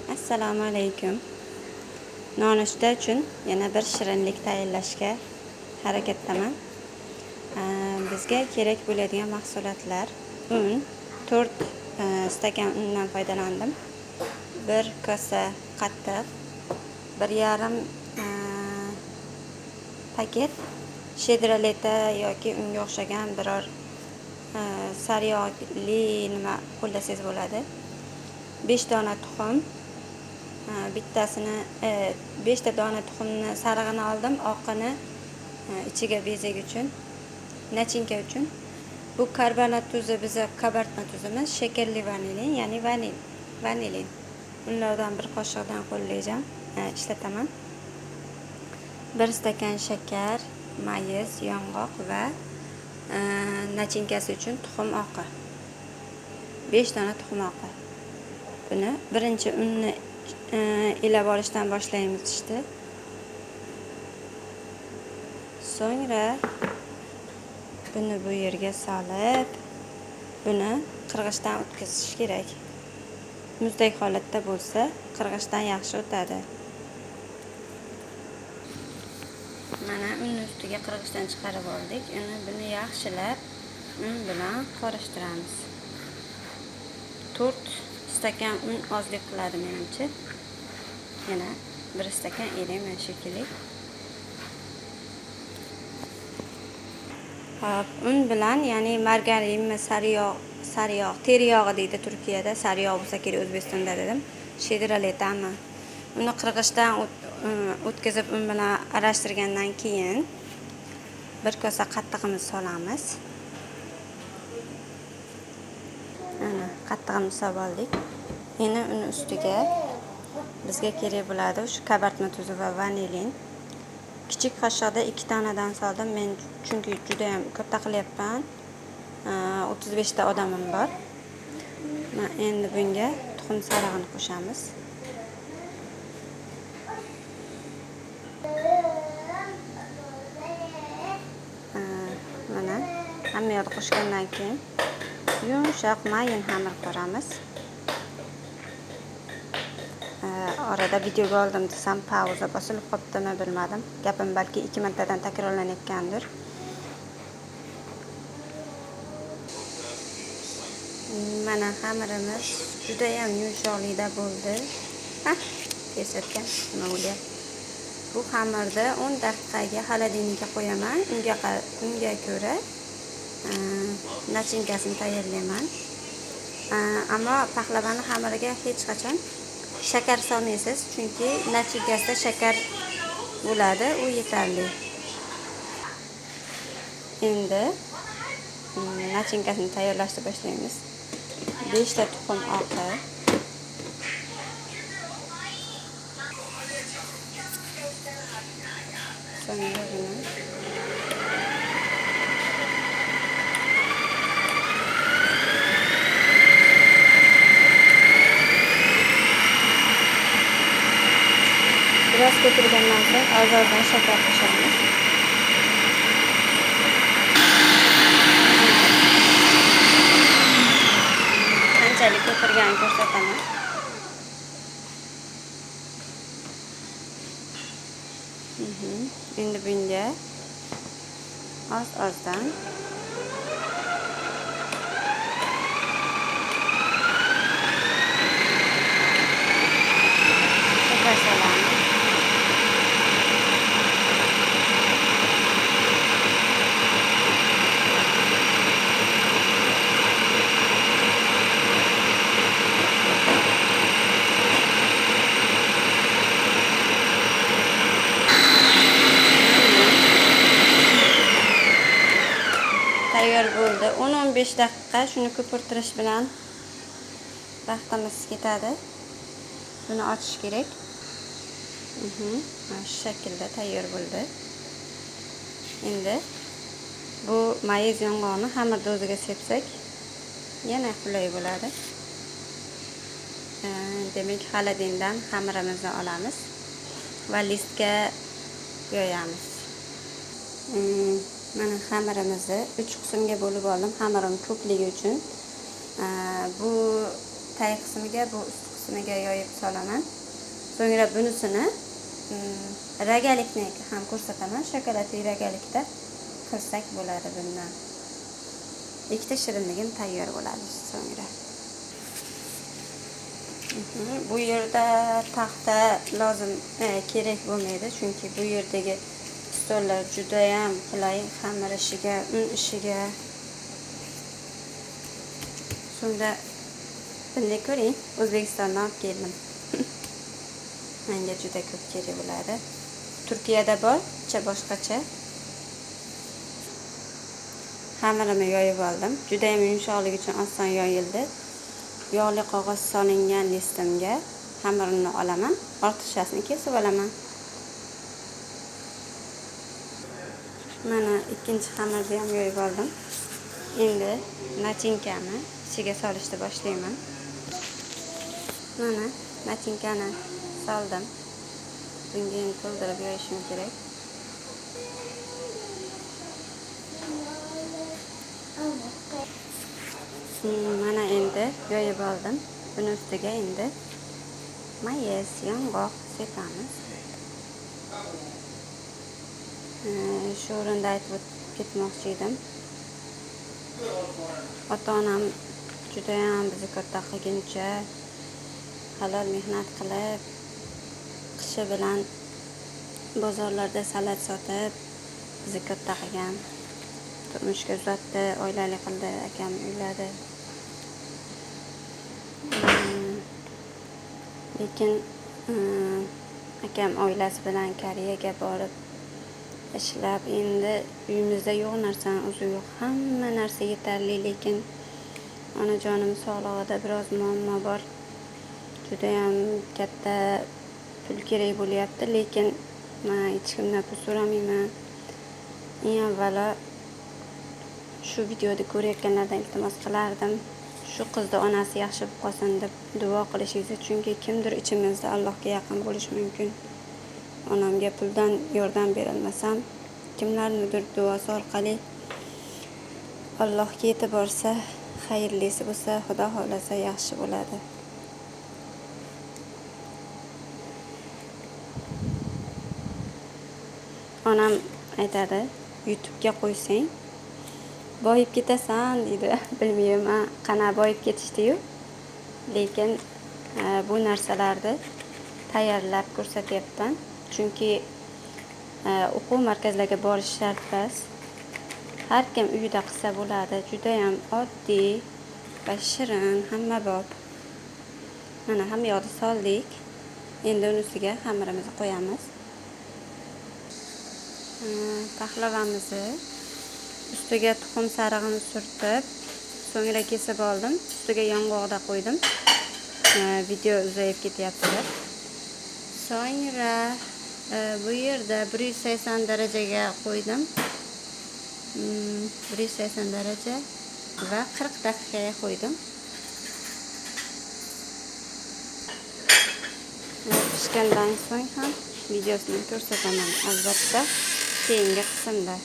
Assalomu alaykum. Nonushta uchun yana bir shirinlik tayyorlashga harakatdaman. Bizga kerak bo'ladigan mahsulotlar: un, 4 stakan undan foydalandim. 1 kosa qatiq, 1,5 paket shedroleta yoki unga o'xshagan biror sariyog'li nima qo'llasangiz bo'ladi. 5 dona tuxum, bittasini 5 ta dona tuxumni sarig'ini oldim, oqini ichiga bezak uchun, nachinka uchun. Bu karbonat tuzi, biza kabartma tuzimiz, shakarli vanilin, ya'ni vanilin. Bunlardan bir qoshiqdan qo'llayacağım, ishlataman. 1 stakan shakar, mayiz, yong'oq va nachinkasi uchun tuxum oqi. 5 dona tuxum oqi. Buni birinchi unni ilab olishdan boshlaymiz ishni. So'ngra buni bu yerga solib, buni qirg'ichdan o'tkazish kerak. Muzdek holatda bo'lsa, qirg'ichdan yaxshi o'tadi. Mana unni ustiga qirg'ichdan chiqarib oldik. Endi buni yaxshilab un bilan qorishtiramiz. 4 stakan un ozlik qiladi menimcha. Yana 1 stakan erim shekilli. Hop, un bilan, ya'ni margarinmi, sariyog', teriyog'i deydi Turkiyada, sariyog' bo'lsa kerak, O'zbekistonda dedim. Shedroletami. Uni qirg'ichdan o'tkazib un bilan aralashtirgandan keyin 1 kosa qattiqimizni solamiz. Ana, qattiqimizni solib oldik. Endi uni ustiga bizga kerak bo'ladi shu kabartma tuzi va vanilin. Kichik qoshiqda 2 donadan soldim men, chunki juda ham katta qilyapman. 35 ta odamim bor. Endi bunga tuxum sarig'ini qo'shamiz. Mana hamma yoqni qo'shgandan keyin yumshoq mayin xamir qilamiz. Orada videoga oldim desam pauza bosilib qolibdimi bilmadim. Gapim balki 2 martadan takrorlanayotgandir. Mana xamirimiz juda ham yumshoqlikda bo'ldi. Kesatgan nima bo'lyapti? Bu xamirni 10 daqiqaga xolodilnikka qo'yaman. Unga ko'ra nachinkasini tayyorlayman. Ammo pahlavani xamiriga hech qachon shakar solmaysiz, chunki nachinkasida shakar bo'ladi, u yetarli. Endi nachinkasini tayyorlashni boshlaymiz. 5 ta tuxum oqi, so'ngra buni biroz ko'pirgandan so'ng oz-ozdan shakar qo'shamiz. Qanchalik ko'pirganini ko'rsataman. Endi bunga oz-ozdan shakar solamiz. Tayyor bo'ldi. 10-15 daqiqa shuni ko'pirtirish bilan vaqtimiz ketadi. Buni ochish kerak. Mana shu shaklda tayyor bo'ldi. Endi bu mayiz yong'oqni xamirni o'ziga sepsak yana qulay bo'ladi. Demak, xolodilnikdan xamirimizni olamiz va listga yoyamiz. Mana xamirimizni 3 qismga bo'lib oldim, xamirim ko'pligi uchun. Bu tag qismiga, bu ust qismiga yoyib solaman. So'ngra bunisini ragalikni ham ko'rsataman. Shokoladli ragalikda qilsak bo'ladi bundan. Ikkita shirinligim tayyor bo'ladi so'ngra. Bu yerda taxta lozim kerak bo'lmaydi, chunki bu yerdagi stollar juda ham qulay xamir ishiga, un ishiga. So'ngra bunday ko'ring, O'zbekistondan olib keldim. Menga juda ko'p kerak bo'ladi. Turkiyada bor, boshqacha. Xamirimni yoyib oldim. Juda ham yumshoqligi uchun oson yoyildi. Yog'li qog'oz solingan listimga xamirimni olaman, ortiqchasini kesib olaman. Mana ikkinchi xamirni ham yoyib oldim. Endi nachinkani ichiga solishni boshlayman. Mana nachinkani soldim. Bunga endi to'ldirib yoyishim kerak. Mana endi yoyib oldim. Buni ustiga endi mayonez, yong'oq sepamiz. Shu o'rinda aytib ketmoqchi edim. Ota-onam juda ham bizni katta qilguncha halol mehnat qilib, qishi bilan bozorlarda salat sotib bizni katta qilgan. Turmushga uzatdi, oilali qildi, akam uyladi. Lekin akam oilasi bilan Koreyaga borib ishlab, endi uyimizda yo'q narsani o'zi yo'q, hamma narsa yetarli, lekin onajonim sog'lig'ida biroz muammo bor. Juda ham katta pul kerak bo'lyapti, lekin men hech kimdan pul so'ramayman. Eng avvalo shu videoni ko'rayotganlardan iltimos qilardim, shu qizni onasi yaxshi bo'lib qolsin deb duo qilishingizni, chunki kimdir ichimizda Allohga yaqin bo'lishi mumkin. Onamga puldan yordam berolmasam, kimlarnidir duosi orqali Allohga yetib borsa, xayrlisi bo'lsa, Xudo xohlasa yaxshi bo'ladi. Onam aytadi, YouTube'ga qo'ysang boyib ketasan deydi. Bilmayman qana boyib ketishdi-yu. Lekin bu narsalarni tayyorlab ko'rsatyapman. Chunki o'quv markazlariga borish shart emas. Har kim uyida qilsa bo'ladi. Juda ham oddiy va shirin, hammabop. Mana hamma yoqni soldik. Endi uni ustiga xamirimizni qo'yamiz. Pahlavamizni ustiga tuxum sarig'ini surtib, so'ngra kesib oldim. Ustiga yong'oqda qo'ydim. Video uzayib ketyapti deb. So'ngra bu yerda 180 darajaga qo'ydim. 180 daraja va 40 daqiqaga qo'ydim. Pishgandan so'ng ham videosini ko'rsataman albatta keyingi qismda.